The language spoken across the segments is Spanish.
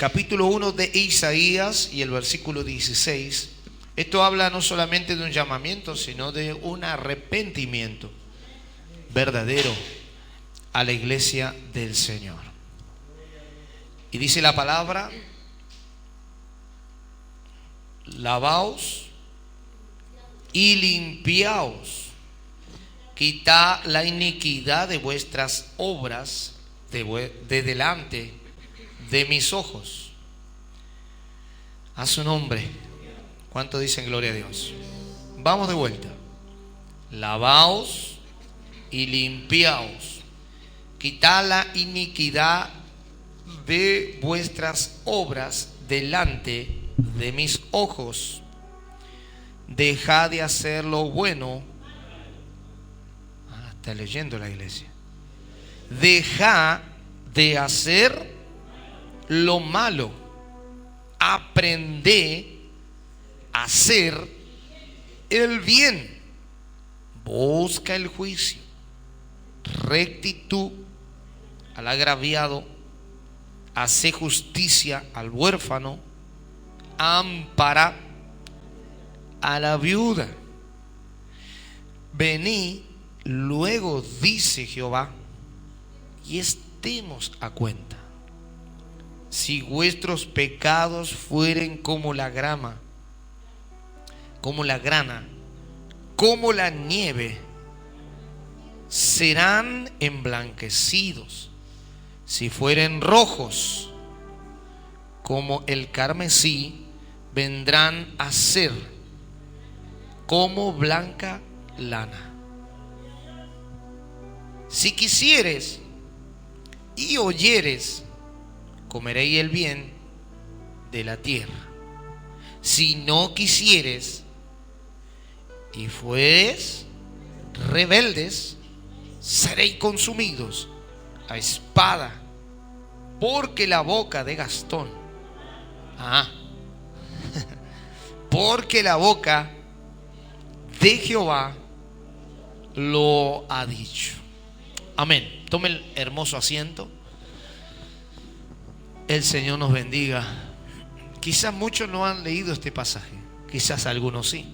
capítulo 1 de Isaías y el versículo 16. Esto habla no solamente de un llamamiento, sino de un arrepentimiento verdadero a la iglesia del Señor. Y dice la palabra: lavaos y limpiaos, quitad la iniquidad de vuestras obras de delante de mis ojos. A su nombre. ¿Cuánto dicen gloria a Dios? Vamos de vuelta. Lavaos y limpiaos, quitad la iniquidad de vuestras obras delante de mis ojos. Dejad de hacer lo bueno. Está leyendo la iglesia. Dejad de hacer lo malo. Aprended a hacer el bien. Busca el juicio, rectitud al agraviado, hace justicia al huérfano, ampara a la viuda. Venid luego, dice Jehová, y estemos a cuenta. Si vuestros pecados fueren como la grana, como la nieve, serán emblanquecidos. Si fueren rojos como el carmesí, vendrán a ser como blanca lana. Si quisieres y oyeres, comeréis el bien de la tierra. Si no quisieres y fueres rebeldes, seréis consumidos a espada, porque la boca de Gastón, porque la boca de Jehová lo ha dicho. Amén. Tome el hermoso asiento. El Señor nos bendiga. Quizás muchos no han leído este pasaje, quizás algunos sí,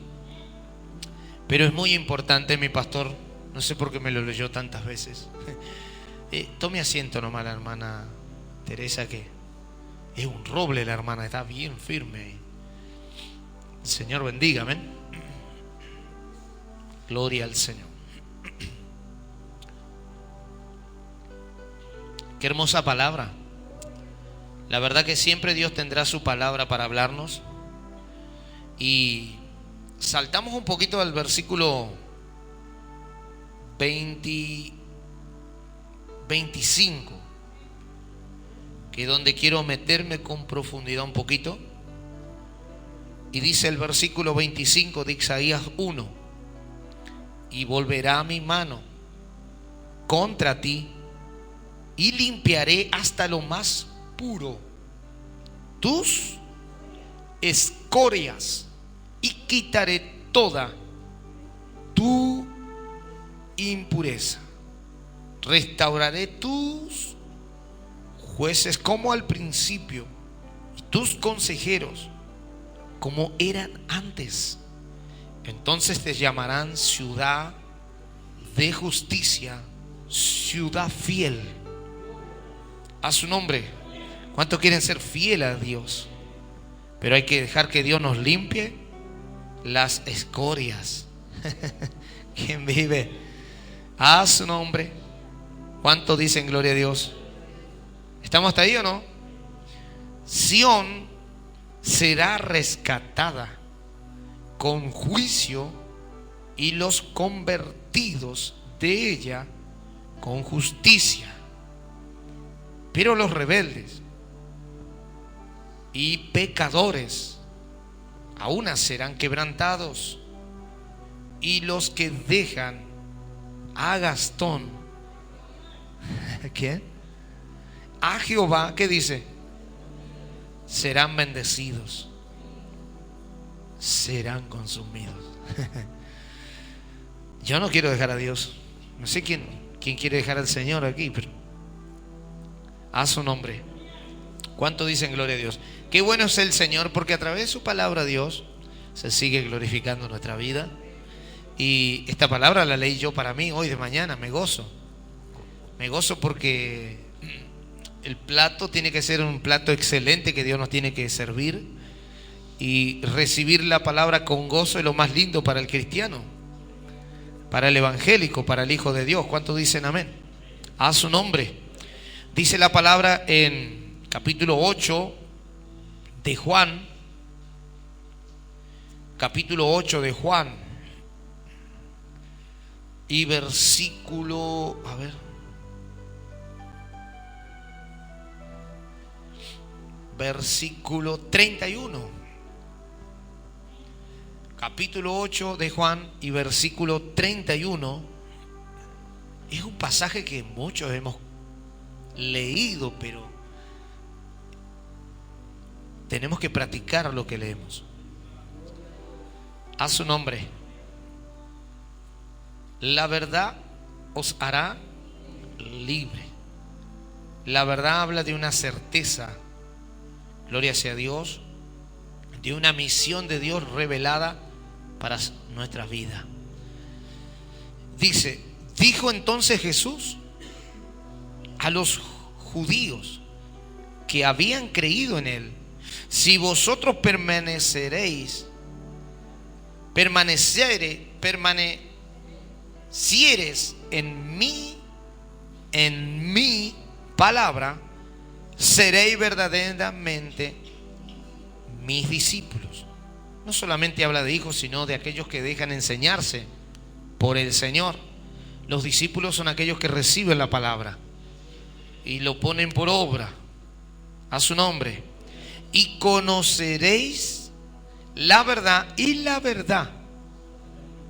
pero es muy importante. Mi pastor, no sé por qué me lo leyó tantas veces. Tome asiento nomás la hermana Teresa, que es un roble la hermana, está bien firme. El Señor bendiga, amén. Gloria al Señor. Qué hermosa palabra. La verdad que siempre Dios tendrá su palabra para hablarnos. Y saltamos un poquito al versículo 25, que es donde quiero meterme con profundidad un poquito. Y dice el versículo 25 de Isaías 1: y volverá mi mano contra ti, y limpiaré hasta lo más puro tus escorias, y quitaré toda tu impureza. Restauraré tus jueces como al principio, y tus consejeros como eran antes. Entonces te llamarán ciudad de justicia, ciudad fiel. A su nombre. ¿Cuántos quieren ser fieles a Dios? Pero hay que dejar que Dios nos limpie las escorias. ¿Quién vive? A su nombre. ¿Cuántos dicen gloria a Dios? ¿Estamos hasta ahí o no? Sión será rescatada con juicio, y los convertidos de ella con justicia. Pero los rebeldes y pecadores aún serán quebrantados, y los que dejan a Gastón, ¿quién? A Jehová, ¿qué dice? Serán bendecidos, serán consumidos. Yo no quiero dejar a Dios. No sé quién quiere dejar al Señor aquí, pero a su nombre. ¿Cuánto dicen gloria a Dios? Qué bueno es el Señor, porque a través de su palabra Dios se sigue glorificando nuestra vida. Y esta palabra la leí yo para mí hoy de mañana. Me gozo. Me gozo porque el plato tiene que ser un plato excelente que Dios nos tiene que servir. Y recibir la palabra con gozo es lo más lindo para el cristiano, para el evangélico, para el Hijo de Dios. ¿Cuántos dicen amén? A su nombre. Dice la palabra en capítulo 8 de Juan. Capítulo 8 de Juan. Y versículo, a ver, versículo 31. Capítulo 8 de Juan y versículo 31. Es un pasaje que muchos hemos leído, pero tenemos que practicar lo que leemos. A su nombre. La verdad os hará libre. La verdad habla de una certeza, gloria sea a Dios, de una misión de Dios revelada para nuestra vida. Dice, dijo entonces Jesús a los judíos que habían creído en él: si vosotros permaneciereis en mi palabra, seréis verdaderamente mis discípulos. No solamente habla de hijos, sino de aquellos que dejan enseñarse por el Señor. Los discípulos son aquellos que reciben la palabra y lo ponen por obra. A su nombre. Y conoceréis la verdad, y la verdad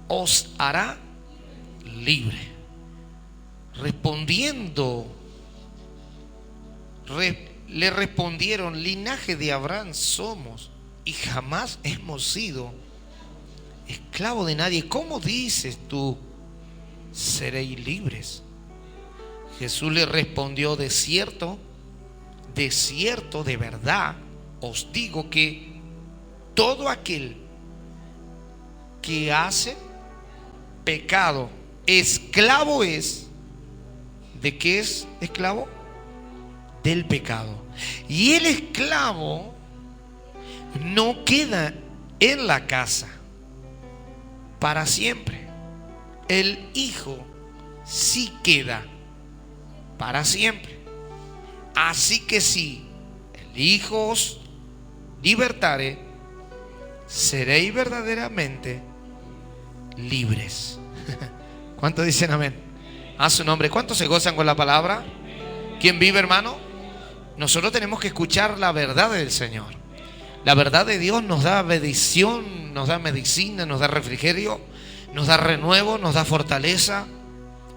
os hará libre. Respondiendo, le respondieron: linaje de Abraham somos y jamás hemos sido esclavos de nadie. ¿Cómo dices tú, seréis libres? Jesús le respondió: de cierto, de verdad os digo que todo aquel que hace pecado, esclavo es. ¿De qué es esclavo? Del pecado. Y el esclavo no queda en la casa para siempre. El hijo sí queda para siempre. Así que si el hijo os libertare, seréis verdaderamente libres. ¿Cuántos dicen amén? A su nombre. ¿Cuántos se gozan con la palabra? ¿Quién vive, hermano? Nosotros tenemos que escuchar la verdad del Señor. La verdad de Dios nos da bendición, nos da medicina, nos da refrigerio, nos da renuevo, nos da fortaleza,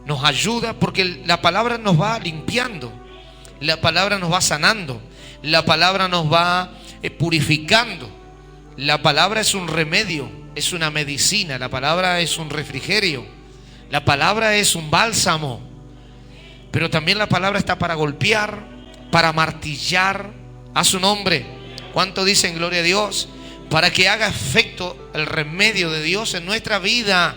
nos ayuda, porque la palabra nos va limpiando, la palabra nos va sanando, la palabra nos va purificando. La palabra es un remedio, es una medicina, la palabra es un refrigerio, la palabra es un bálsamo. Pero también la palabra está para golpear, para martillar. A su nombre. ¿Cuánto dicen gloria a Dios? Para que haga efecto el remedio de Dios en nuestra vida.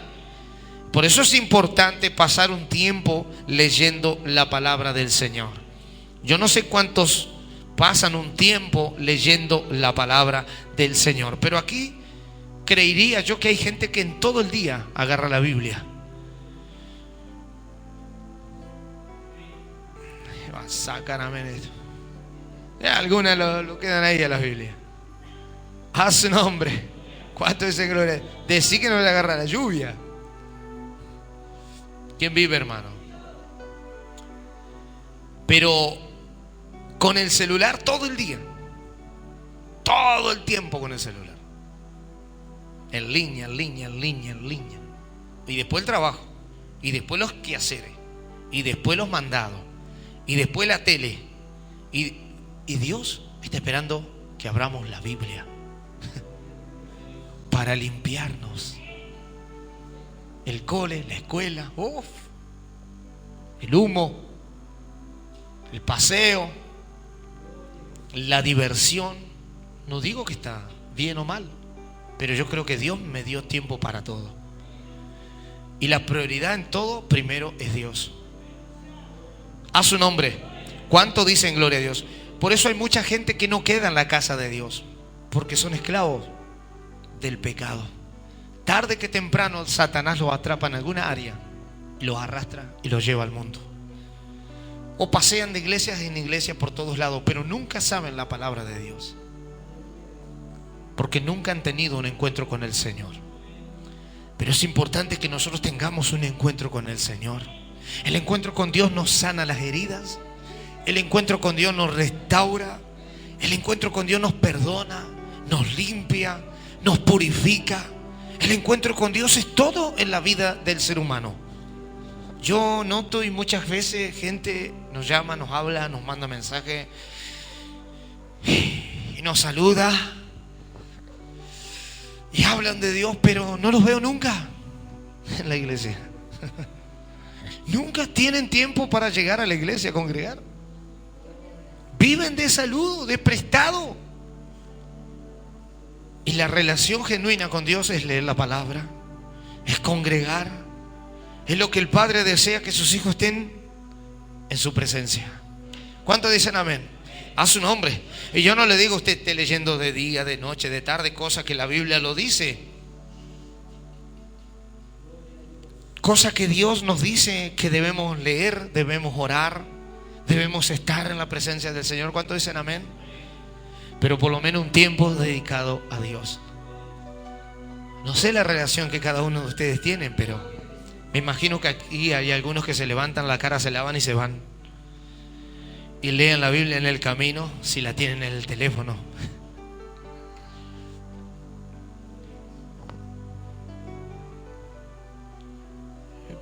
Por eso es importante pasar un tiempo leyendo la palabra del Señor. Yo no sé cuántos pasan un tiempo leyendo la palabra del Señor, pero aquí creería yo que hay gente que en todo el día agarra la Biblia. Sacan amén esto. Algunas lo quedan ahí a la Biblia. A su nombre. ¿Cuánto dicen gloria? Decí que no le agarra la lluvia. ¿Quién vive, hermano? Pero con el celular todo el día, todo el tiempo con el celular, en línea, en línea, en línea, en línea. Y después el trabajo, y después los quehaceres, y después los mandados, y después la tele. Y Dios está esperando que abramos la Biblia para limpiarnos. El cole, la escuela, el humo, el paseo, la diversión, no digo que está bien o mal, pero yo creo que Dios me dio tiempo para todo. Y la prioridad en todo, primero, es Dios. A su nombre. ¿Cuánto dicen gloria a Dios? Por eso hay mucha gente que no queda en la casa de Dios, porque son esclavos del pecado. Tarde que temprano Satanás los atrapa en alguna área, los arrastra y los lleva al mundo. O pasean de iglesias en iglesias por todos lados, pero nunca saben la palabra de Dios, porque nunca han tenido un encuentro con el Señor. Pero es importante que nosotros tengamos un encuentro con el Señor. El encuentro con Dios nos sana las heridas. El encuentro con Dios nos restaura. El encuentro con Dios nos perdona, nos limpia, nos purifica. El encuentro con Dios es todo en la vida del ser humano. Yo noto y muchas veces gente nos llama, nos habla, nos manda mensajes y nos saluda y hablan de Dios, pero no los veo nunca en la iglesia. Nunca tienen tiempo para llegar a la iglesia a congregar. Viven de saludo, de prestado. Y la relación genuina con Dios es leer la palabra, es congregar, es lo que el Padre desea, que sus hijos estén en su presencia. ¿Cuántos dicen amén? A su nombre. Y yo no le digo a usted esté leyendo de día, de noche, de tarde, cosas que la Biblia lo dice, cosas que Dios nos dice que debemos leer, debemos orar, debemos estar en la presencia del Señor. ¿Cuántos dicen amén? Pero por lo menos un tiempo dedicado a Dios. No sé la relación que cada uno de ustedes tienen, pero me imagino que aquí hay algunos que se levantan la cara, se lavan y se van. Y leen la Biblia en el camino, si la tienen en el teléfono.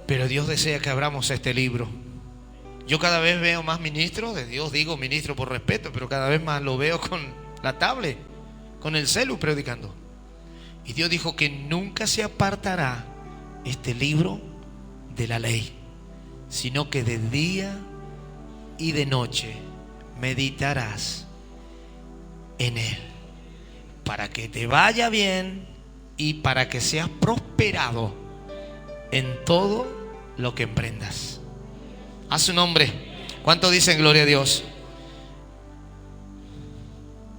Pero Dios desea que abramos este libro. Yo cada vez veo más ministros de Dios, digo ministro por respeto, pero cada vez más lo veo con la tablet, con el celu predicando. Y Dios dijo que nunca se apartará este libro de la ley, sino que de día y de noche meditarás en él, para que te vaya bien y para que seas prosperado en todo lo que emprendas. A su nombre. ¿Cuánto dicen gloria a Dios?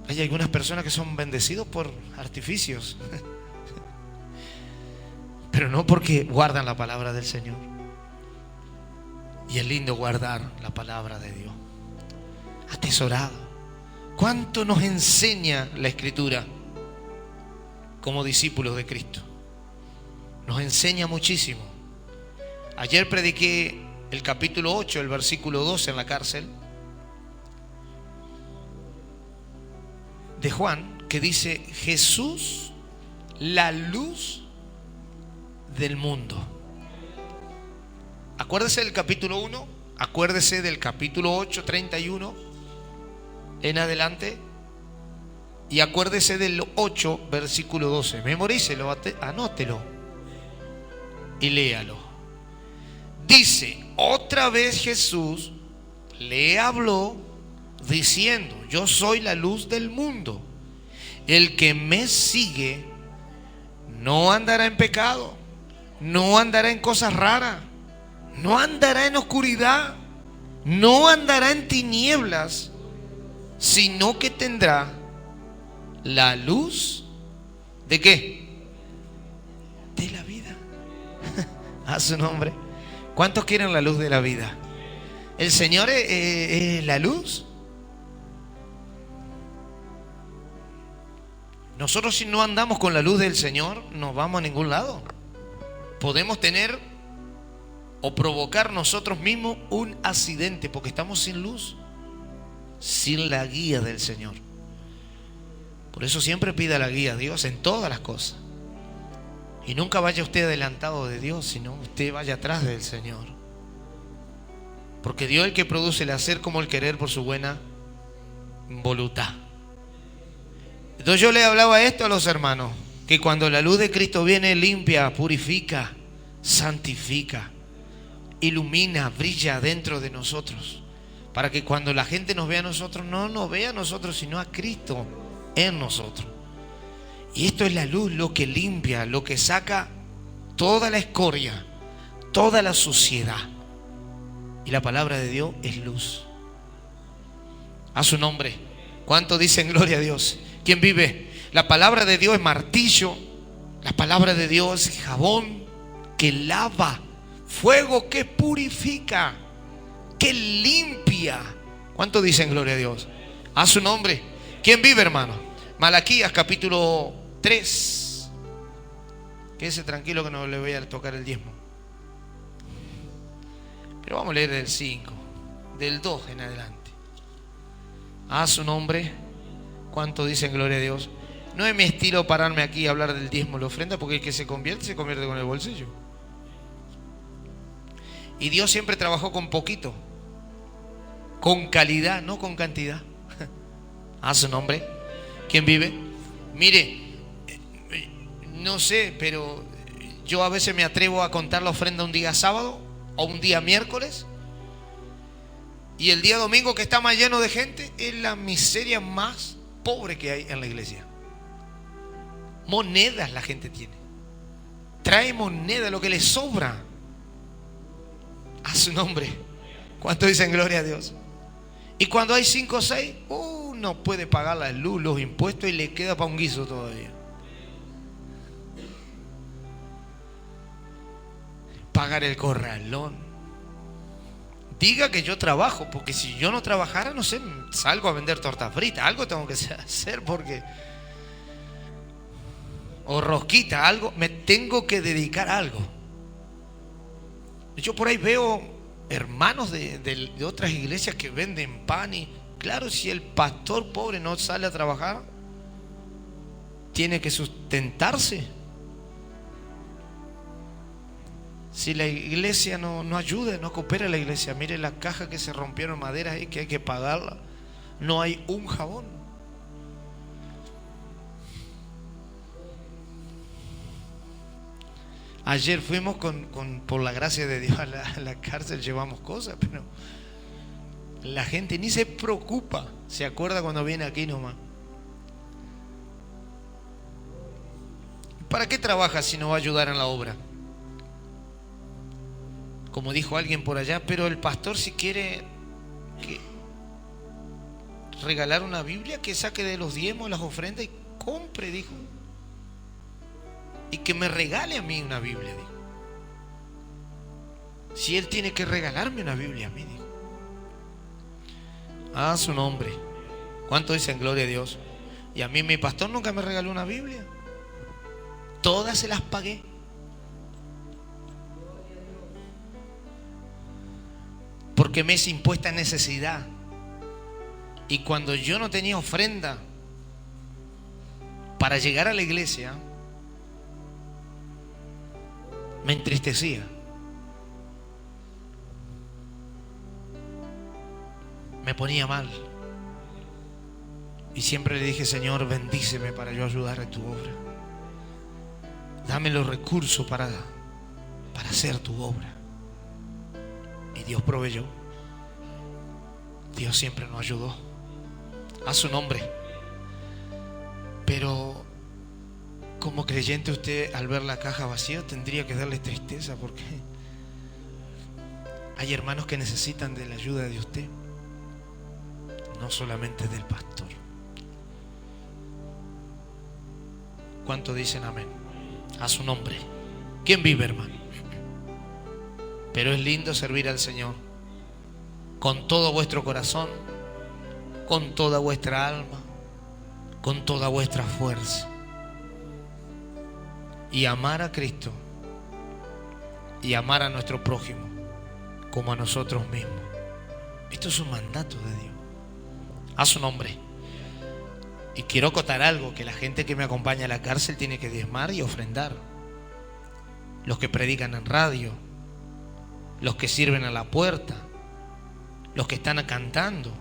Hay algunas personas que son bendecidos por artificios, pero no porque guardan la palabra del Señor. Y es lindo guardar la palabra de Dios, atesorado. ¿Cuánto nos enseña la Escritura como discípulos de Cristo? Nos enseña muchísimo. Ayer prediqué el capítulo 8, el versículo 12 en la cárcel de Juan, que dice: Jesús, la luz del mundo. Acuérdese del capítulo 1, acuérdese del capítulo 8, 31 en adelante, y acuérdese del 8, versículo 12. Memorícelo, anótelo y léalo. Dice: otra vez Jesús le habló diciendo: yo soy la luz del mundo. El que me sigue no andará en pecado, no andará en cosas raras, no andará en oscuridad, no andará en tinieblas, sino que tendrá la luz ¿de qué? De la vida. A su nombre. ¿Cuántos quieren la luz de la vida? ¿El Señor es la luz? Nosotros, si no andamos con la luz del Señor, no vamos a ningún lado. Podemos tener o provocar nosotros mismos un accidente porque estamos sin luz, sin la guía del Señor. Por eso siempre pida la guía a Dios en todas las cosas. Y nunca vaya usted adelantado de Dios, sino usted vaya atrás del Señor. Porque Dios es el que produce el hacer como el querer por su buena voluntad. Entonces yo le hablaba esto a los hermanos, que cuando la luz de Cristo viene, limpia, purifica, santifica, ilumina, brilla dentro de nosotros, Para que cuando la gente nos vea a nosotros, no nos vea a nosotros, sino a Cristo en nosotros. Y esto es la luz, lo que limpia, lo que saca toda la escoria, toda la suciedad. Y la palabra de Dios es luz. A su nombre. ¿Cuánto dicen gloria a Dios? ¿Quién vive? La palabra de Dios es martillo. La palabra de Dios es jabón que lava, fuego que purifica, que limpia. ¿Cuánto dicen gloria a Dios? A su nombre. ¿Quién vive, hermano? Malaquías capítulo 3. Quédese tranquilo que no le voy a tocar el diezmo. Pero vamos a leer del 5, del 2 en adelante. A su nombre. ¿Cuánto dicen gloria a Dios? No es mi estilo pararme aquí a hablar del diezmo y la ofrenda, porque el que se convierte con el bolsillo. Y Dios siempre trabajó con poquito, con calidad, no con cantidad. A su nombre. ¿Quién vive? Mire, no sé, pero yo a veces me atrevo a contar la ofrenda un día sábado o un día miércoles. Y el día domingo, que está más lleno de gente, es la miseria más pobre que hay en la iglesia. Monedas la gente tiene. Trae moneda, lo que le sobra. A su nombre. ¿Cuánto dicen gloria a Dios? Y cuando hay 5 o 6, no puede pagar la luz, los impuestos, y le queda para un guiso todavía. Pagar el corralón. Diga que yo trabajo, porque si yo no trabajara, no sé, salgo a vender tortas fritas. Algo tengo que hacer, porque... o rosquita, algo. Me tengo que dedicar a algo. Yo por ahí veo hermanos de otras iglesias que venden pan y... claro, si el pastor pobre no sale a trabajar, tiene que sustentarse. Si la iglesia no ayuda, no coopera la iglesia, mire las cajas que se rompieron, maderas ahí que hay que pagarla. No hay un jabón. Ayer fuimos por la gracia de Dios a la cárcel, llevamos cosas, pero la gente ni se preocupa. Se acuerda cuando viene aquí nomás. ¿Para qué trabaja si no va a ayudar en la obra? Como dijo alguien por allá, pero el pastor, si quiere regalar una Biblia, que saque de los diezmos, las ofrendas y compre, dijo. Y que me regale a mí una Biblia, dijo. Si él tiene que regalarme una Biblia a mí, dijo. A su nombre. ¿Cuánto dicen gloria a Dios? Y a mí mi pastor nunca me regaló una Biblia. Todas se las pagué. Porque me es impuesta necesidad. Y cuando yo no tenía ofrenda para llegar a la iglesia, me entristecía. Me ponía mal. Y siempre le dije: Señor, bendíceme para yo ayudar en tu obra. Dame los recursos para hacer tu obra. Y Dios proveyó. Dios siempre nos ayudó. A su nombre. Pero como creyente, usted al ver la caja vacía tendría que darle tristeza, porque hay hermanos que necesitan de la ayuda de usted, no solamente del pastor. ¿Cuánto dicen amén? A su nombre. ¿Quién vive, hermano? Pero es lindo servir al Señor con todo vuestro corazón, con toda vuestra alma, con toda vuestra fuerza, y amar a Cristo y amar a nuestro prójimo como a nosotros mismos. Esto es un mandato de Dios. A su nombre. Y quiero acotar algo: que la gente que me acompaña a la cárcel tiene que diezmar y ofrendar. Los que predican en radio, los que sirven a la puerta, los que están cantando,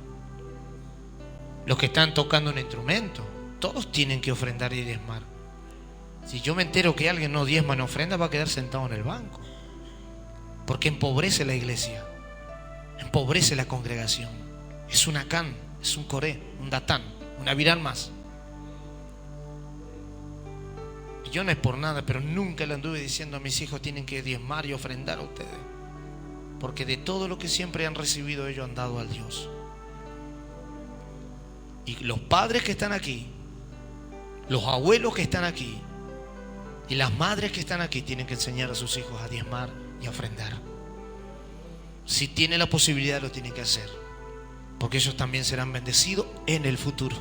los que están tocando un instrumento, todos tienen que ofrendar y diezmar. Si yo me entero que alguien no diezma ni ofrenda, va a quedar sentado en el banco, porque empobrece la iglesia. empobrece la congregación. Es un Acán, es un Coré, un Datán, un Abiram más. Yo no es por nada, pero nunca le anduve diciendo a mis hijos tienen que diezmar y ofrendar a ustedes, porque de todo lo que siempre han recibido ellos han dado al Dios. Y los padres que están aquí, los abuelos que están aquí y las madres que están aquí tienen que enseñar a sus hijos a diezmar y a ofrendar. Si tienen la posibilidad lo tienen que hacer, porque ellos también serán bendecidos en el futuro.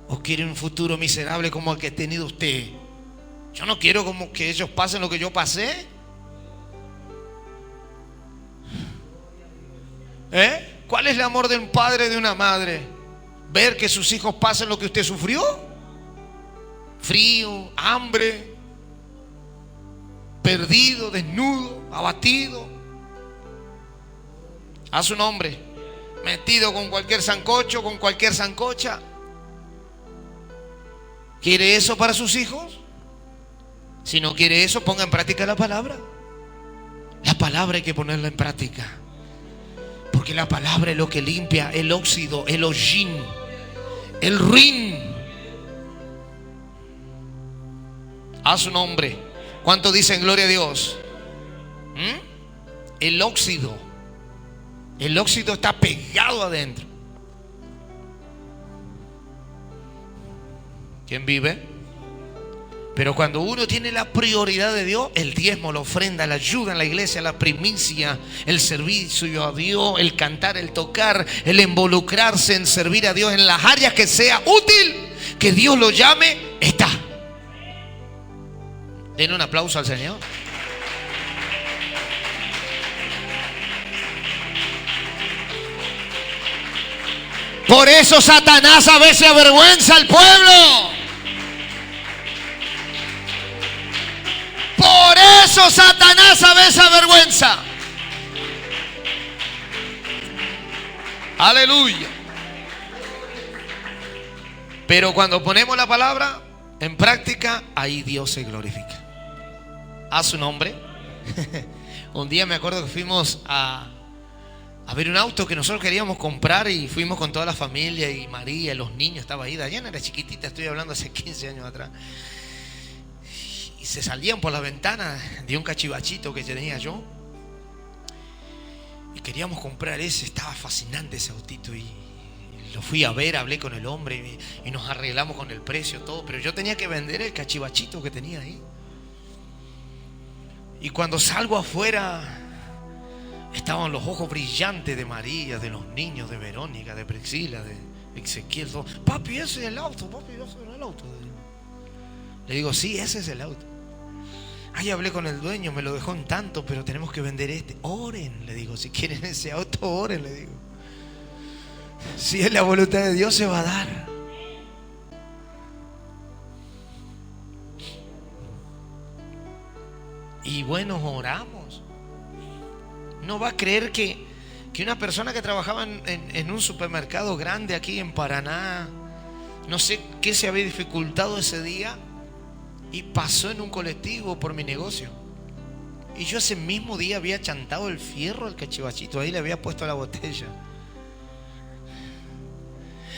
¿O quiere un futuro miserable como el que ha tenido usted? Yo no quiero como que ellos pasen lo que yo pasé. ¿Cuál es el amor de un padre, de una madre? ¿Ver que sus hijos pasen lo que usted sufrió? Frío, hambre, perdido, desnudo, abatido. A su nombre, metido con cualquier sancocho, con cualquier sancocha. ¿Quiere eso para sus hijos? Si no quiere eso, ponga en práctica la palabra. La palabra hay que ponerla en práctica, porque la palabra es lo que limpia el óxido, el hollín, el ruin. A su nombre. ¿Cuánto dicen gloria a Dios? El óxido está pegado adentro. ¿Quién vive? Pero cuando uno tiene la prioridad de Dios, el diezmo, la ofrenda, la ayuda en la iglesia, la primicia, el servicio a Dios, el cantar, el tocar, el involucrarse en servir a Dios en las áreas que sea útil, que Dios lo llame, está. Den un aplauso al Señor. Por eso Satanás a veces avergüenza al pueblo. Por eso Satanás a veces avergüenza. Aleluya. Pero cuando ponemos la palabra en práctica, ahí Dios se glorifica. A su nombre. Un día me acuerdo que fuimos a ver un auto que nosotros queríamos comprar y fuimos con toda la familia y María, los niños, estaba ahí. Diana era chiquitita, estoy hablando hace 15 años atrás. Y se salían por la ventana de un cachivachito que tenía yo. Y queríamos comprar ese, estaba fascinante ese autito. Y lo fui a ver, hablé con el hombre y nos arreglamos con el precio, todo. Pero yo tenía que vender el cachivachito que tenía ahí. Y cuando salgo afuera, estaban los ojos brillantes de María, de los niños, de Verónica, de Priscila, de Ezequiel. Todo. Papi, ese es el auto, papi, ese es el auto. Le digo, sí, ese es el auto. Ahí hablé con el dueño, me lo dejó en tanto, pero tenemos que vender este. Oren, le digo, si quieren ese auto, oren, le digo. Si es la voluntad de Dios, se va a dar. Y bueno, oramos. No va a creer que una persona que trabajaba en un supermercado grande aquí en Paraná, no sé qué se había dificultado ese día, y pasó en un colectivo por mi negocio. Y yo ese mismo día había chantado el fierro al cachivachito, ahí le había puesto la botella.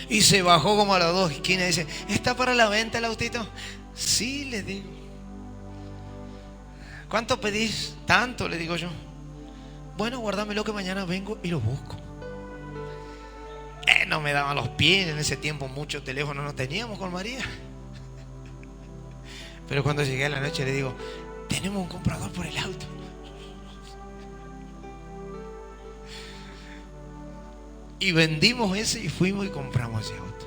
Y se bajó como a las 2 esquinas y dice, ¿está para la venta el autito? Sí, le digo. ¿Cuánto pedís? Tanto, le digo yo. Bueno, guárdamelo que mañana vengo y lo busco. No me daban los pies, en ese tiempo muchos teléfonos no teníamos con María. Pero cuando llegué a la noche le digo, tenemos un comprador por el auto. Y vendimos ese y fuimos y compramos ese auto.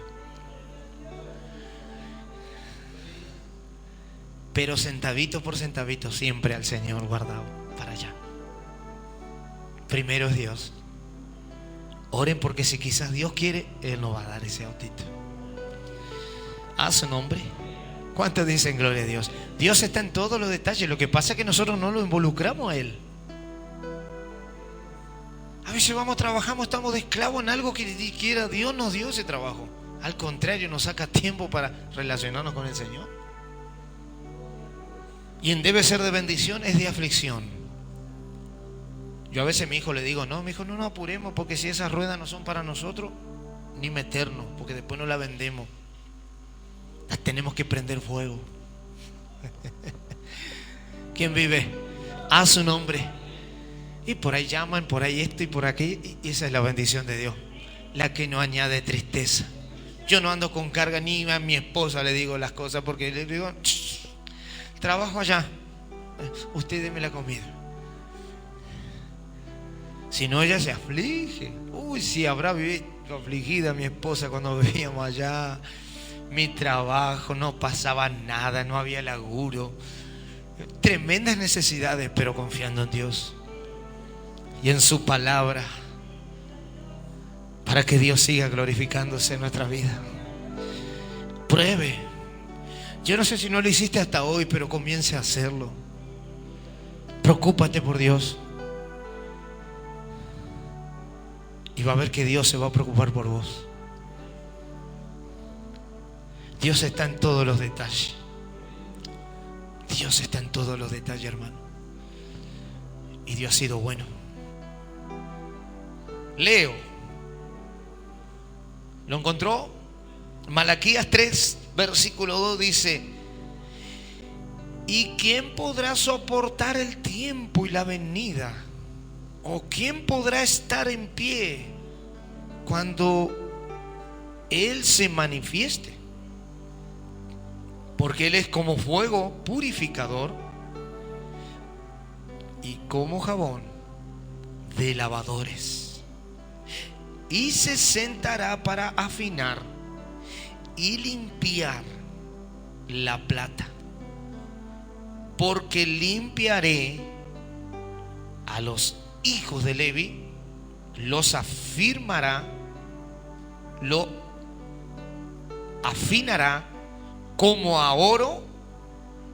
Pero centavito por centavito siempre al Señor guardado para allá. Primero es Dios. Oren porque si quizás Dios quiere, Él nos va a dar ese autito. A su nombre. ¿Cuántos dicen gloria a Dios? Dios está en todos los detalles. Lo que pasa es que nosotros no lo involucramos a Él. A veces trabajamos, estamos de esclavos en algo que ni siquiera Dios nos dio ese trabajo. Al contrario, nos saca tiempo para relacionarnos con el Señor. Y en debe ser de bendición es de aflicción. Yo a veces a mi hijo le digo, no, mi hijo, no nos apuremos, porque si esas ruedas no son para nosotros, ni meternos, porque después no las vendemos. Las tenemos que prender fuego. ¿Quién vive? A su nombre. Y por ahí llaman, por ahí esto y por aquí. Y esa es la bendición de Dios, la que no añade tristeza. Yo no ando con carga, ni a mi esposa le digo las cosas, porque le digo, trabajo allá, usted deme la comida. Si no, ella se aflige. Uy, si habrá vivido afligida mi esposa cuando vivíamos allá. Mi trabajo, no pasaba nada, no había laburo. Tremendas necesidades, pero confiando en Dios y en su palabra, para que Dios siga glorificándose en nuestra vida. Pruebe. Yo no sé si no lo hiciste hasta hoy, pero comience a hacerlo. Preocúpate por Dios. Y va a ver que Dios se va a preocupar por vos. Dios está en todos los detalles. Dios está en todos los detalles, hermano. Y Dios ha sido bueno. Leo. ¿Lo encontró? Malaquías 3, versículo 2 dice: ¿y quién podrá soportar el tiempo y la venida? ¿O quién podrá estar en pie cuando Él se manifieste? Porque Él es como fuego purificador y como jabón de lavadores. Y se sentará para afinar y limpiar la plata. Porque limpiaré a los hijos de Levi, los afirmará, lo afinará como a oro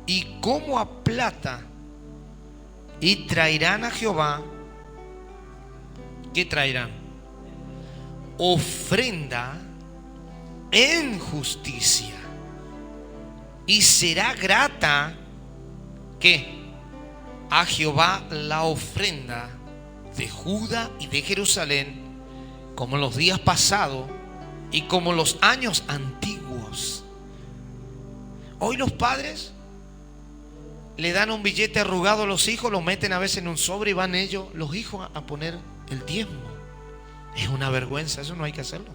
y como a plata, y traerán a Jehová. ¿Qué traerán? Ofrenda en justicia, y será grata, ¿qué? A Jehová la ofrenda de Judá y de Jerusalén, como los días pasados y como los años antiguos. Hoy los padres le dan un billete arrugado a los hijos, lo meten a veces en un sobre y van ellos, los hijos, a poner el diezmo. Es una vergüenza, eso no hay que hacerlo.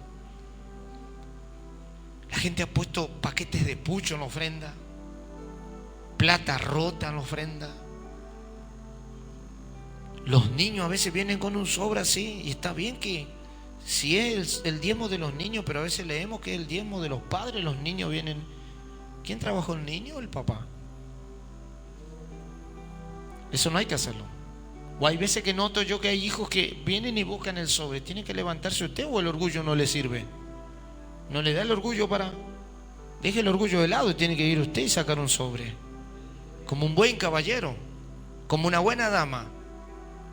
La gente ha puesto paquetes de pucho en la ofrenda, plata rota en la ofrenda. Los niños a veces vienen con un sobre así, y está bien que si es el diezmo de los niños, pero a veces leemos que es el diezmo de los padres. Los niños vienen. ¿Quién trabajó, el niño o el papá? Eso no hay que hacerlo. O hay veces que noto yo que hay hijos que vienen y buscan el sobre. ¿Tiene que levantarse usted o el orgullo no le sirve? ¿No le da el orgullo para...? Deje el orgullo de lado y tiene que ir usted y sacar un sobre. Como un buen caballero, como una buena dama,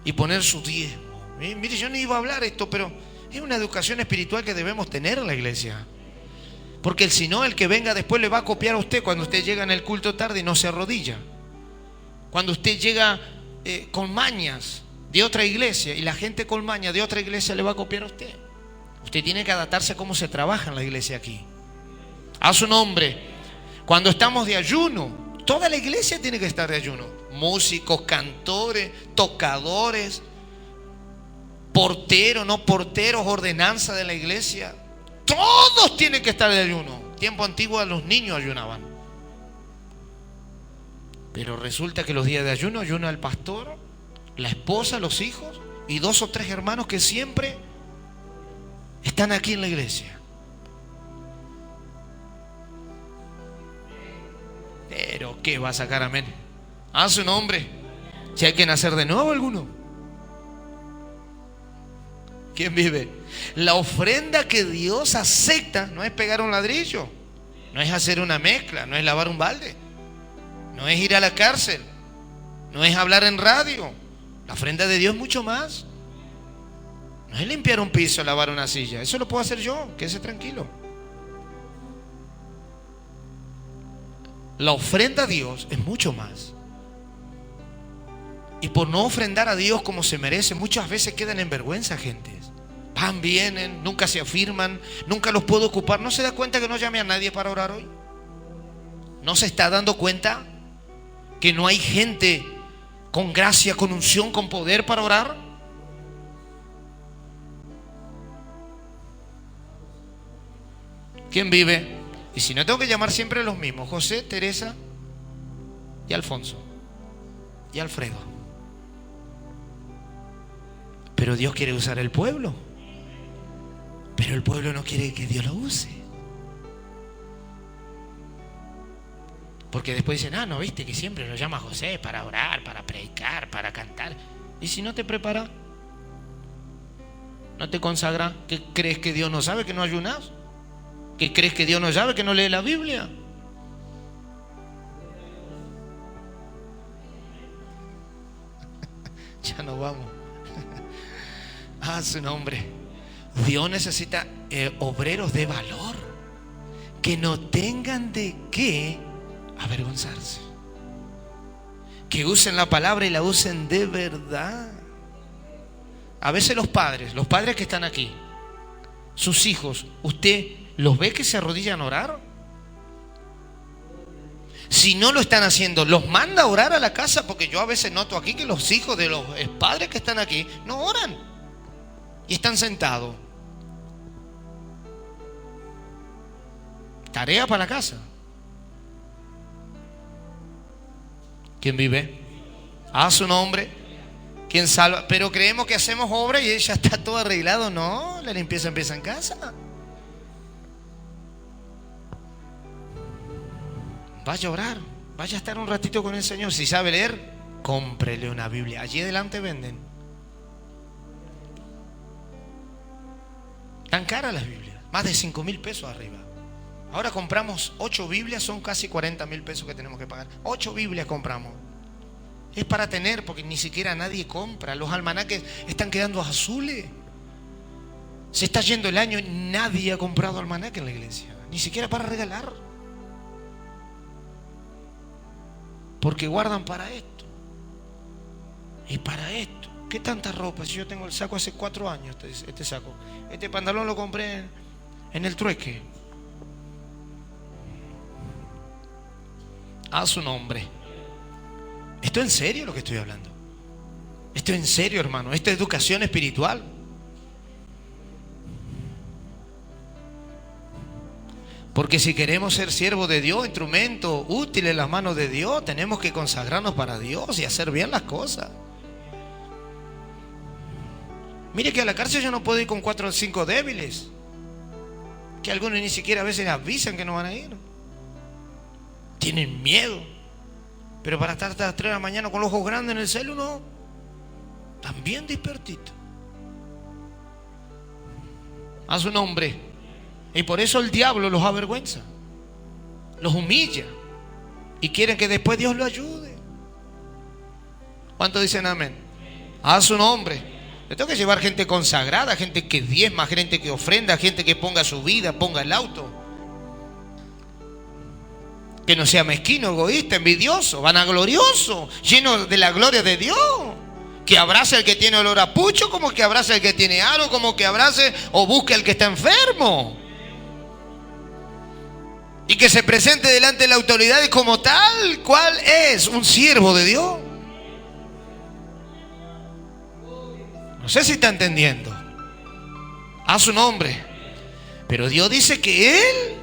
y poner su diezmo. Mire, yo no iba a hablar esto, pero es una educación espiritual que debemos tener en la iglesia. Porque si no, el que venga después le va a copiar a usted cuando usted llega en el culto tarde y no se arrodilla. Cuando usted llega con mañas de otra iglesia, y la gente con mañas de otra iglesia le va a copiar a usted. Usted tiene que adaptarse a cómo se trabaja en la iglesia aquí. A su nombre. Cuando estamos de ayuno, toda la iglesia tiene que estar de ayuno. Músicos, cantores, tocadores, porteros, no porteros, ordenanza de la iglesia. Todos tienen que estar de ayuno. Tiempo antiguo los niños ayunaban. Pero resulta que los días de ayuno ayuna el pastor, la esposa, los hijos y 2 o 3 hermanos que siempre están aquí en la iglesia. Pero ¿qué va a sacar amén? A su nombre. Si hay que nacer de nuevo alguno. ¿Quién vive? La ofrenda que Dios acepta no es pegar un ladrillo, no es hacer una mezcla, no es lavar un balde, no es ir a la cárcel, no es hablar en radio. La ofrenda de Dios es mucho más. No es limpiar un piso, lavar una silla. Eso lo puedo hacer yo, quédese tranquilo. La ofrenda a Dios es mucho más. Y por no ofrendar a Dios como se merece, muchas veces quedan en vergüenza, gente. Van, vienen, nunca se afirman, nunca los puedo ocupar. ¿No se da cuenta que no llame a nadie para orar hoy? ¿No se está dando cuenta que no hay gente con gracia, con unción, con poder para orar? ¿Quién vive? Y si no, tengo que llamar siempre a los mismos: José, Teresa y Alfonso y Alfredo. Pero Dios quiere usar el pueblo. Pero el pueblo no quiere que Dios lo use. Porque después dicen: ah, no, viste que siempre lo llama José para orar, para predicar, para cantar. ¿Y si no te prepara? ¿No te consagra? ¿Qué crees, que Dios no sabe que no ayunas? ¿Qué crees, que Dios no sabe que no lee la Biblia? Ya nos vamos. Ah, su nombre. Dios necesita obreros de valor, que no tengan de qué avergonzarse, que usen la palabra y la usen de verdad. A veces los padres que están aquí, sus hijos, ¿usted los ve que se arrodillan a orar? Si no lo están haciendo, los manda a orar a la casa, porque yo a veces noto aquí que los hijos de los padres que están aquí no oran y están sentados. Tarea para la casa. ¿Quién vive? A su nombre. ¿Quién salva? Pero creemos que hacemos obra y ya está todo arreglado. No, la limpieza empieza en casa. Vaya a orar, vaya a estar un ratito con el Señor. Si sabe leer, cómprele una Biblia. Allí adelante venden. Tan caras las Biblias, más de 5.000 pesos arriba. Ahora compramos 8 Biblias, son casi 40.000 pesos que tenemos que pagar. 8 Biblias compramos. Es para tener, porque ni siquiera nadie compra. Los almanaques están quedando azules. Se está yendo el año y nadie ha comprado almanaque en la iglesia, ni siquiera para regalar, porque guardan para esto y para esto. ¿Qué tanta ropa? Si yo tengo el saco hace 4 años, este saco, este pantalón lo compré en el trueque. A su nombre. ¿Esto es en serio lo que estoy hablando? ¿Esto es en serio, hermano? ¿Esto es educación espiritual? Porque si queremos ser siervos de Dios, instrumento útil en las manos de Dios, tenemos que consagrarnos para Dios y hacer bien las cosas. Mire que a la cárcel yo no puedo ir con 4 o 5 débiles, que algunos ni siquiera a veces avisan que no van a ir. Tienen miedo. Pero para estar hasta las 3 de la mañana con los ojos grandes en el celu, no. También despertito. A su nombre. Y por eso el diablo los avergüenza, los humilla y quieren que después Dios lo ayude. ¿Cuántos dicen amén? A su nombre. Le tengo que llevar gente consagrada, gente que diezma, gente que ofrenda, gente que ponga su vida, ponga el auto. Que no sea mezquino, egoísta, envidioso, vanaglorioso, lleno de la gloria de Dios. Que abrace al que tiene olor a pucho, como que abrace al que tiene aro, como que abrace o busque al que está enfermo. Y que se presente delante de la autoridad y como tal cual es un siervo de Dios. No sé si está entendiendo. A su nombre. Pero Dios dice que Él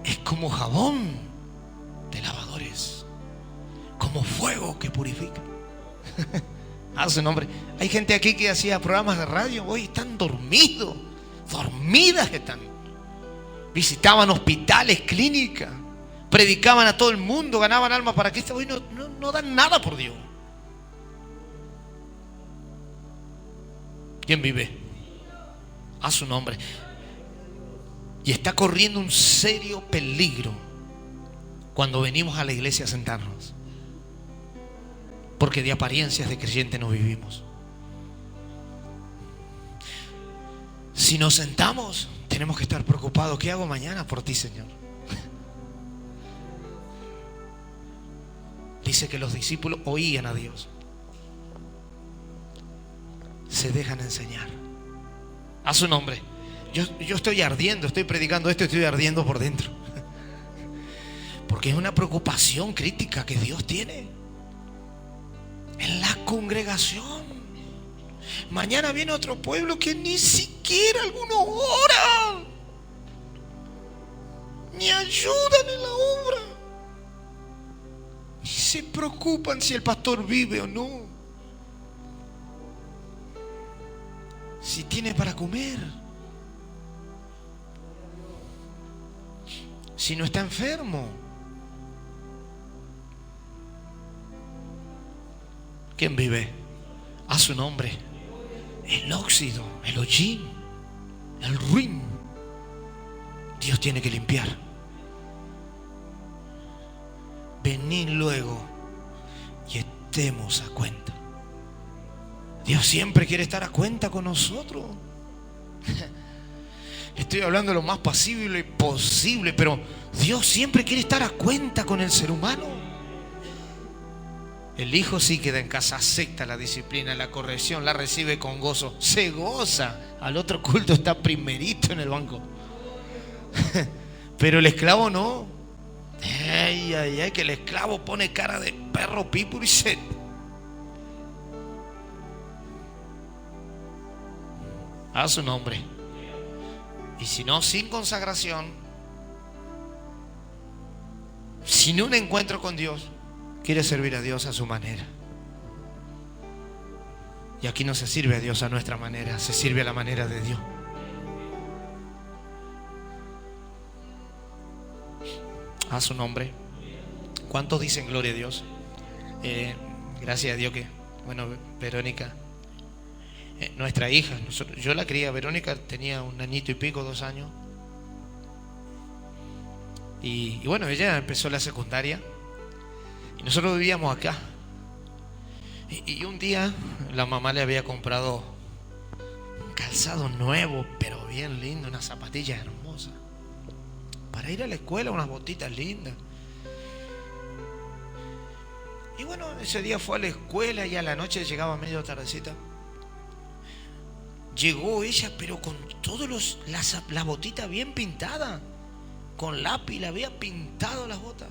es como jabón de lavadores, como fuego que purifica. A su nombre. Hay gente aquí que hacía programas de radio, hoy están dormidos, dormidas están. Visitaban hospitales, clínicas, predicaban a todo el mundo, ganaban almas para Cristo. Hoy no dan nada por Dios. ¿Quién vive? A su nombre. Y está corriendo un serio peligro cuando venimos a la iglesia a sentarnos, porque de apariencias de creyente no vivimos. Si nos sentamos, tenemos que estar preocupados. ¿Qué hago mañana por ti, Señor? Dice que los discípulos oían a Dios. se dejan enseñar. A su nombre. Yo estoy ardiendo, estoy predicando esto, estoy ardiendo por dentro. Porque es una preocupación crítica que Dios tiene en la congregación. Mañana viene otro pueblo que ni siquiera algunos oran, ni ayudan en la obra, ni se preocupan si el pastor vive o no, si tiene para comer, si no está enfermo. ¿Quién vive? A su nombre. El óxido, el hollín, el ruin, Dios tiene que limpiar. Venid luego y estemos a cuenta. Dios siempre quiere estar a cuenta con nosotros. Estoy hablando de lo más pasible posible, pero Dios siempre quiere estar a cuenta con el ser humano. El hijo sí queda en casa, acepta la disciplina, la corrección, la recibe con gozo, se goza. Al otro culto está primerito en el banco. Pero el esclavo no. Ay, ay, ay, que el esclavo pone cara de perro pípuro y se... A su nombre. Y si no, sin consagración, sin un encuentro con Dios, quiere servir a Dios a su manera. Y aquí no se sirve a Dios a nuestra manera, se sirve a la manera de Dios. A su nombre. ¿Cuántos dicen gloria a Dios? Gracias a Dios que, bueno, Verónica, nuestra hija, yo la crié, Verónica tenía un añito y pico, 2 años. Y bueno, ella empezó la secundaria. Y nosotros vivíamos acá. Y un día la mamá le había comprado un calzado nuevo, pero bien lindo, unas zapatillas hermosas, para ir a la escuela, unas botitas lindas. Y bueno, ese día fue a la escuela y a la noche llegaba medio tardecita. Llegó ella, pero con todas las botitas bien pintadas. Con lápiz le había pintado las botas.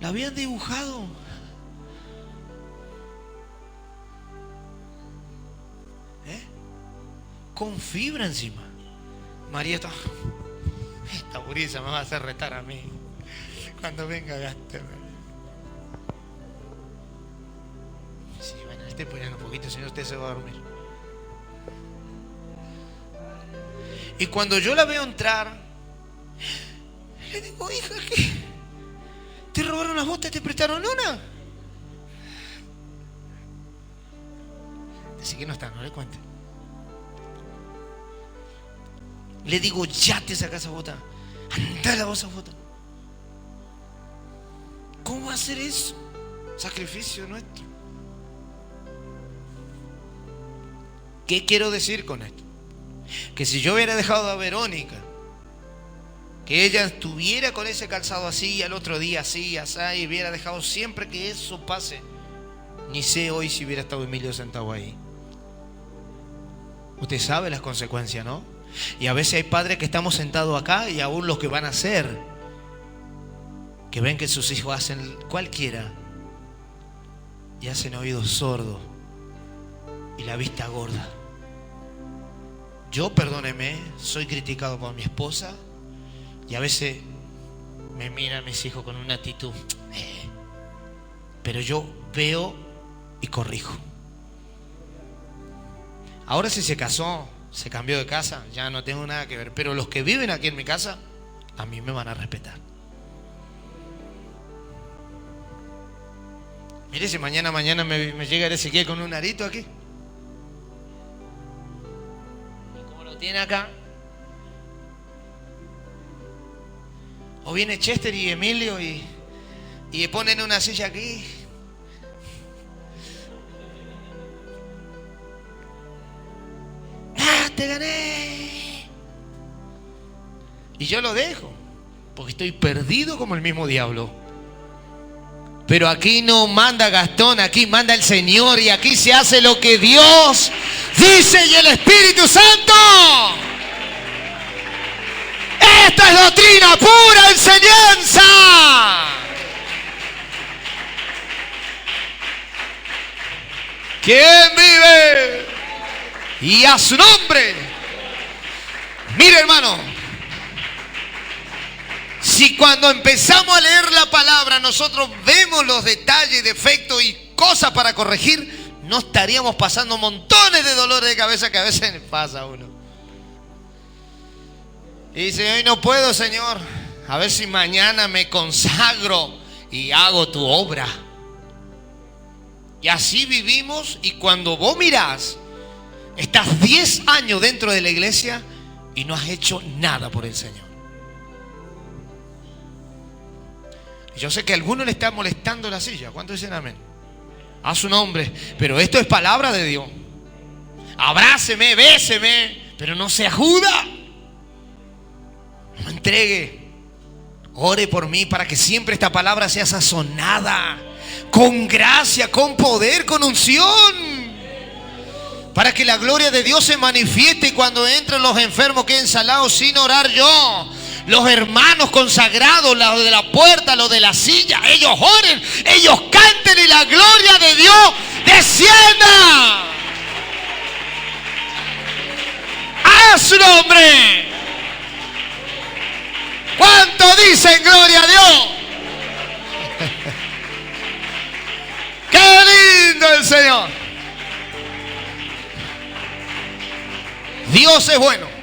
La habían dibujado. Con fibra encima. María está... Esta gurisa me va a hacer retar a mí. Cuando venga, gásteme. Sí, bueno, esté poniendo un poquito, si no usted se va a dormir. Y cuando yo la veo entrar, le digo, hija, ¿qué? ¿Te robaron las botas y te prestaron una? Así que no está, no le cuente. Le digo, ya te sacas esa bota. Anda la esa bota. ¿Cómo va a hacer eso? Sacrificio nuestro. ¿Qué quiero decir con esto? Que si yo hubiera dejado a Verónica, que ella estuviera con ese calzado así y al otro día así, así, y hubiera dejado siempre que eso pase, ni sé hoy si hubiera estado Emilio sentado ahí. Usted sabe las consecuencias, ¿no? Y a veces hay padres que estamos sentados acá y aún los que van a hacer, que ven que sus hijos hacen cualquiera y hacen oídos sordos y la vista gorda. Yo, perdóneme, soy criticado por mi esposa. Y a veces me miran mis hijos con una actitud. Pero yo veo y corrijo. Ahora si se casó, se cambió de casa, ya no tengo nada que ver. Pero los que viven aquí en mi casa, a mí me van a respetar. Mire, si mañana me llega Ezequiel con un arito aquí. Y como lo tiene acá. O viene Chester y Emilio y ponen una silla aquí. ¡Ah, te gané! Y yo lo dejo, porque estoy perdido como el mismo diablo. Pero aquí no manda Gastón, aquí manda el Señor y aquí se hace lo que Dios Dice, y el Espíritu Santo. Esta es doctrina, pura enseñanza. ¿Quién vive? Y a su nombre. Mire, hermano, si cuando empezamos a leer la palabra nosotros vemos los detalles, defectos y cosas para corregir, no estaríamos pasando montones de dolores de cabeza que a veces le pasa a uno. Y dice, hoy no puedo, Señor, a ver si mañana me consagro y hago tu obra. Y así vivimos, y cuando vos mirás, estás 10 años dentro de la iglesia y no has hecho nada por el Señor. Yo sé que a alguno le está molestando la silla. ¿Cuántos dicen amén? A su nombre. Pero esto es palabra de Dios. Abráceme, béseme, pero no sea Judas. No entregue. Ore por mí para que siempre esta palabra sea sazonada con gracia, con poder, con unción, para que la gloria de Dios se manifieste y cuando entren los enfermos queden salados sin orar yo. Los hermanos consagrados, los de la puerta, los de la silla, ellos oren, ellos canten y la gloria de Dios descienda. ¡A su nombre! ¿Cuánto dicen gloria a Dios? ¡Qué lindo el Señor! Dios es bueno.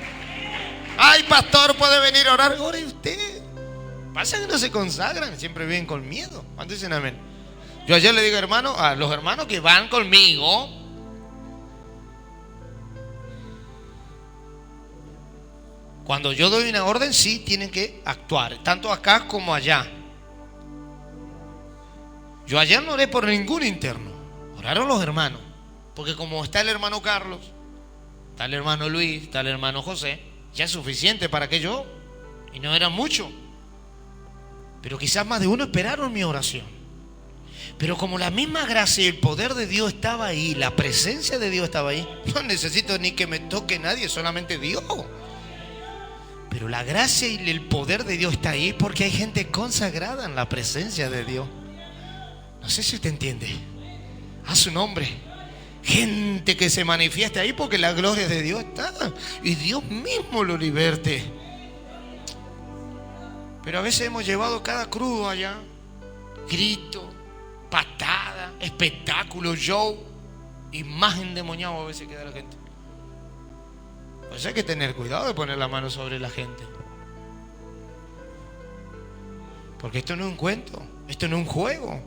Ay, pastor, ¿puede venir a orar? Ore usted. Pasa que no se consagran, siempre viven con miedo. ¿Cuántos dicen amén? Yo ayer le digo, hermano, a los hermanos que van conmigo, cuando yo doy una orden, sí tienen que actuar, tanto acá como allá. Yo ayer no oré por ningún interno, oraron los hermanos, porque como está el hermano Carlos, está el hermano Luis, está el hermano José, ya es suficiente para que yo, y no era mucho, pero quizás más de uno esperaron mi oración. Pero como la misma gracia y el poder de Dios estaba ahí, la presencia de Dios estaba ahí, no necesito ni que me toque nadie, solamente Dios. Pero la gracia y el poder de Dios está ahí porque hay gente consagrada en la presencia de Dios. No sé si usted entiende. A su nombre. Gente que se manifiesta ahí porque la gloria de Dios está. Y Dios mismo lo liberte. Pero a veces hemos llevado cada crudo allá. Grito, patada, espectáculo, show. Y más endemoniado a veces queda la gente. Pues hay que tener cuidado de poner la mano sobre la gente. Porque esto no es un cuento. Esto no es un juego.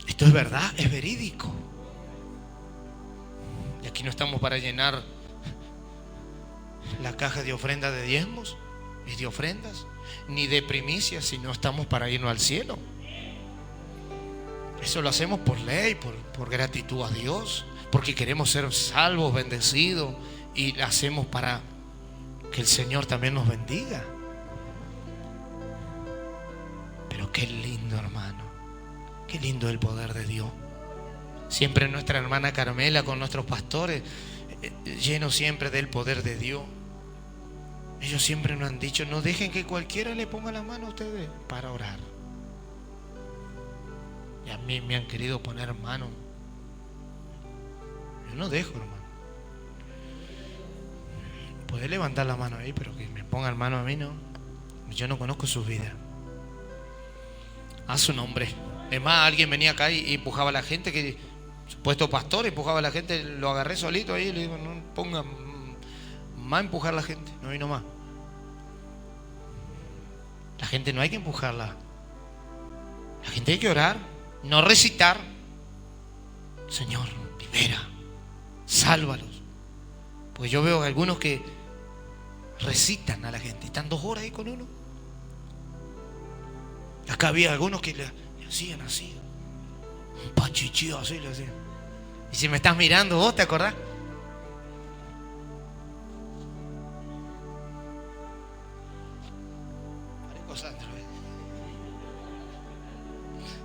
Esto es verdad, es verídico. Y aquí no estamos para llenar la caja de ofrendas de diezmos y de ofrendas, ni de primicias, sino estamos para irnos al cielo. Eso lo hacemos por ley, por gratitud a Dios, porque queremos ser salvos, bendecidos, y lo hacemos para que el Señor también nos bendiga. Pero qué lindo, hermano. Qué lindo el poder de Dios. Siempre nuestra hermana Carmela con nuestros pastores, llenos siempre del poder de Dios. Ellos siempre nos han dicho, no dejen que cualquiera le ponga la mano a ustedes para orar. Y a mí me han querido poner mano. Yo no dejo, hermano. Puede levantar la mano ahí, pero que me pongan mano a mí, no. Yo no conozco sus vidas. A su nombre. Es más, alguien venía acá y empujaba a la gente, que supuesto pastor empujaba a la gente, lo agarré solito ahí y le digo, no pongan más empujar a la gente, no vino más. La gente no hay que empujarla. La gente hay que orar, no recitar. Señor, libera, sálvalos. Pues yo veo algunos que recitan a la gente, están 2 horas ahí con uno. Acá había algunos que le hacían así, un pachichío así le hacían. Y si me estás mirando vos, ¿te acordás? Parezco Sandro,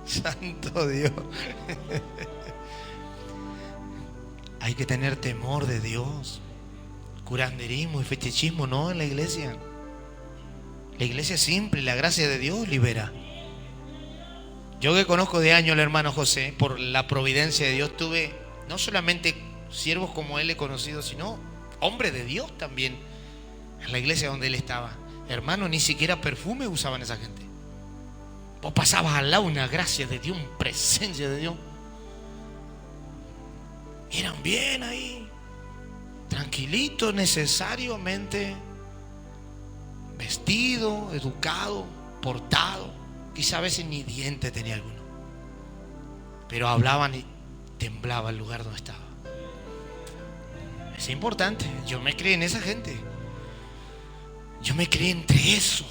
Santo Dios. Hay que tener temor de Dios. Curanderismo y fetichismo no en la iglesia. La iglesia es simple, la gracia de Dios libera. Yo que conozco de años al hermano José, por la providencia de Dios, tuve no solamente siervos como él he conocido, sino hombres de Dios también en la iglesia donde él estaba. Hermano, ni siquiera perfume usaban esa gente. Vos pasabas al lado una gracia de Dios, una presencia de Dios. Eran bien ahí, tranquilitos, necesariamente vestido, educado, portado. Quizá a veces ni diente tenía alguno, pero hablaban y temblaba el lugar donde estaba. Es importante. Yo me crié en esa gente. Yo me crié entre esos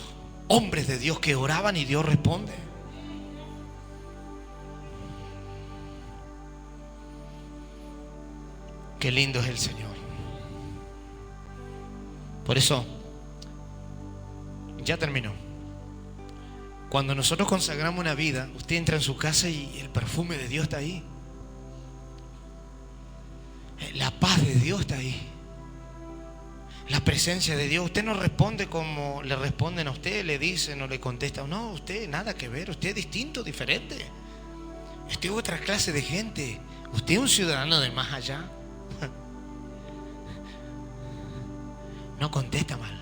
hombres de Dios que oraban y Dios responde. Qué lindo es el Señor. Por eso, ya terminó. Cuando nosotros consagramos una vida, usted entra en su casa y el perfume de Dios está ahí. La paz de Dios está ahí. La presencia de Dios. Usted no responde como le responden a usted, le dicen o le contestan. No, usted nada que ver. Usted es distinto, diferente. Usted es otra clase de gente. Usted es un ciudadano del más allá. No contesta mal.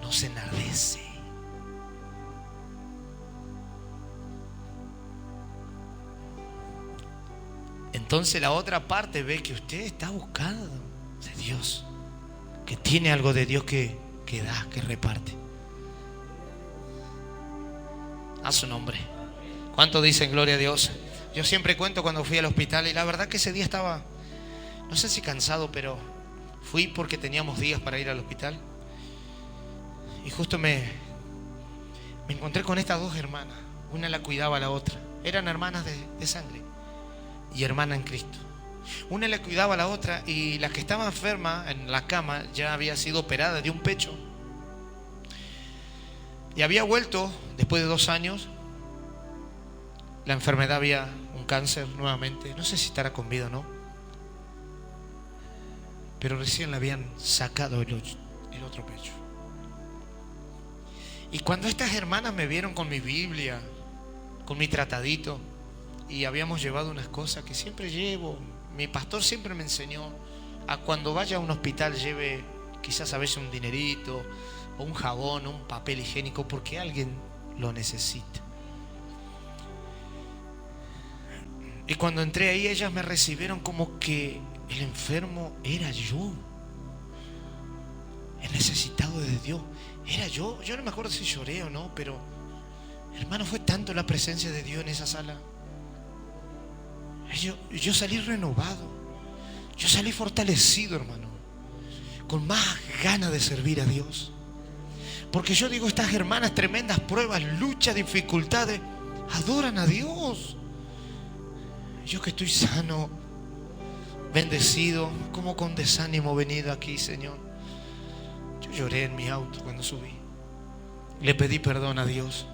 No se enardece. Entonces la otra parte ve que usted está buscando de Dios, que tiene algo de Dios que da, que reparte. A su nombre. ¿Cuánto dicen gloria a Dios? Yo siempre cuento cuando fui al hospital y la verdad que ese día estaba, no sé si cansado, pero fui porque teníamos días para ir al hospital. Y justo me encontré con estas dos hermanas. Una la cuidaba a la otra. Eran hermanas de sangre y hermana en Cristo. Una la cuidaba a la otra y la que estaba enferma en la cama ya había sido operada de un pecho. Y había vuelto después de 2 años. La enfermedad había un cáncer nuevamente. No sé si estará con vida o no. Pero recién le habían sacado el otro pecho. Y cuando estas hermanas me vieron con mi Biblia, con mi tratadito, y habíamos llevado unas cosas que siempre llevo, mi pastor siempre me enseñó a cuando vaya a un hospital lleve quizás a veces un dinerito, o un jabón, o un papel higiénico, porque alguien lo necesita. Y cuando entré ahí, ellas me recibieron como que el enfermo era yo, el necesitado de Dios. Era yo no me acuerdo si lloré o no, pero hermano, fue tanto la presencia de Dios en esa sala. Yo salí renovado, yo salí fortalecido, hermano, con más ganas de servir a Dios. Porque yo digo, estas hermanas, tremendas pruebas, luchas, dificultades, adoran a Dios. Yo que estoy sano, bendecido, como con desánimo venido aquí, Señor. Yo lloré en mi auto cuando subí. Le pedí perdón a Dios,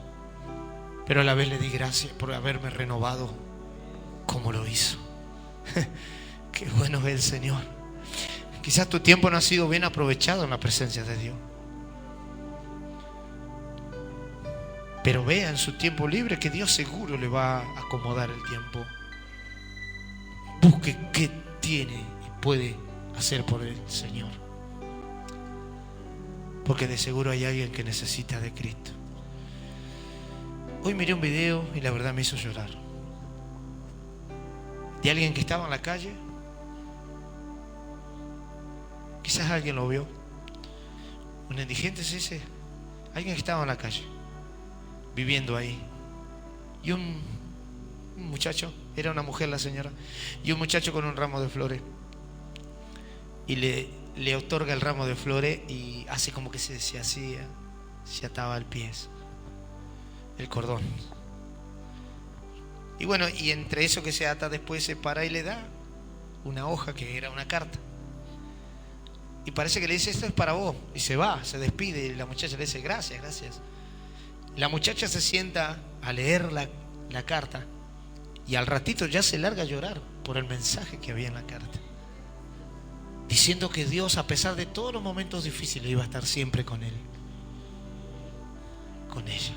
pero a la vez le di gracias por haberme renovado como lo hizo. Qué bueno es el Señor. Quizás tu tiempo no ha sido bien aprovechado en la presencia de Dios, pero vea en su tiempo libre que Dios seguro le va a acomodar el tiempo. Busque qué tiene y puede hacer por el Señor, porque de seguro hay alguien que necesita de Cristo. Hoy miré un video y la verdad me hizo llorar, de alguien que estaba en la calle. Quizás alguien lo vio. Un indigente se dice, alguien que estaba en la calle, viviendo ahí. Y un muchacho, era una mujer la señora, y un muchacho con un ramo de flores. Y le otorga el ramo de flores y hace como que se hacía, se ataba al pie el cordón. Y bueno, y entre eso que se ata después se para y le da una hoja que era una carta. Y parece que le dice, esto es para vos. Y se va, se despide y la muchacha le dice, gracias, gracias. La muchacha se sienta a leer la carta Y al ratito ya se larga a llorar por el mensaje que había en la carta, diciendo que Dios, a pesar de todos los momentos difíciles, iba a estar siempre con él, con ella.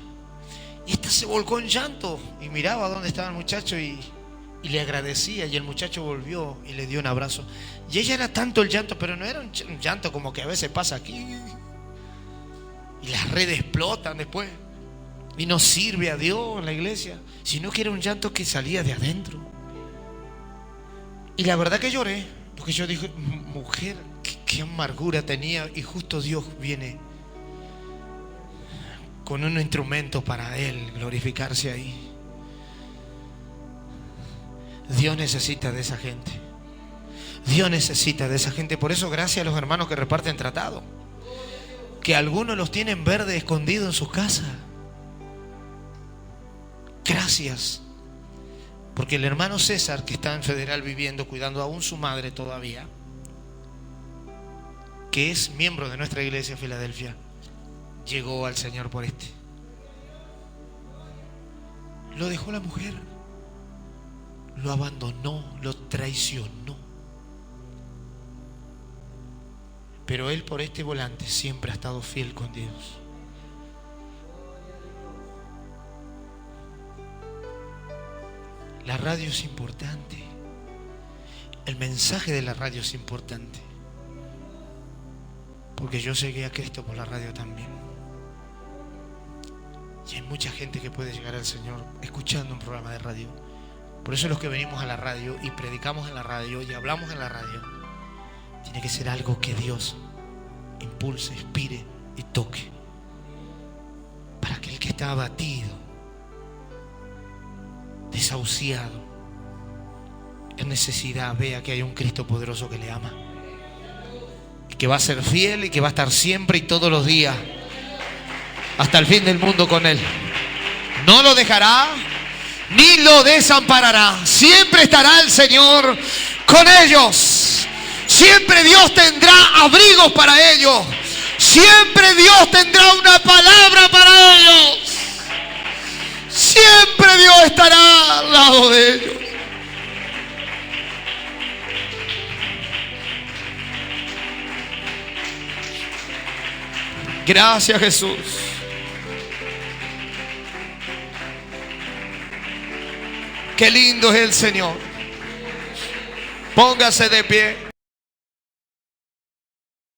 Y esta se volcó en llanto y miraba dónde estaba el muchacho y le agradecía, y el muchacho volvió y le dio un abrazo. Y ella era tanto el llanto, pero no era un llanto como que a veces pasa aquí y las redes explotan después y no sirve a Dios en la iglesia, sino que era un llanto que salía de adentro. Y la verdad que lloré, porque yo dije, mujer, qué amargura tenía, y justo Dios viene con un instrumento para Él glorificarse ahí. Dios necesita de esa gente. Dios necesita de esa gente. Por eso, gracias a los hermanos que reparten tratado, que algunos los tienen verde escondido en sus casas. Gracias. Porque el hermano César, que está en Federal viviendo, cuidando aún su madre todavía, que es miembro de nuestra iglesia Filadelfia, llegó al Señor por este. Lo dejó la mujer, lo abandonó, lo traicionó. Pero él, por este volante, siempre ha estado fiel con Dios. La radio es importante. El mensaje de la radio es importante. Porque yo llegué a Cristo por la radio también. Y hay mucha gente que puede llegar al Señor escuchando un programa de radio. Por eso los que venimos a la radio y predicamos en la radio y hablamos en la radio, tiene que ser algo que Dios impulse, inspire y toque. Para que el que está abatido, desahuciado, en necesidad, vea que hay un Cristo poderoso que le ama, y que va a ser fiel y que va a estar siempre y todos los días hasta el fin del mundo con él. No lo dejará ni lo desamparará. Siempre estará el Señor con ellos. Siempre Dios tendrá abrigos para ellos. Siempre Dios tendrá una palabra para ellos. Siempre Dios estará al lado de ellos. Gracias, Jesús. Qué lindo es el Señor. Póngase de pie.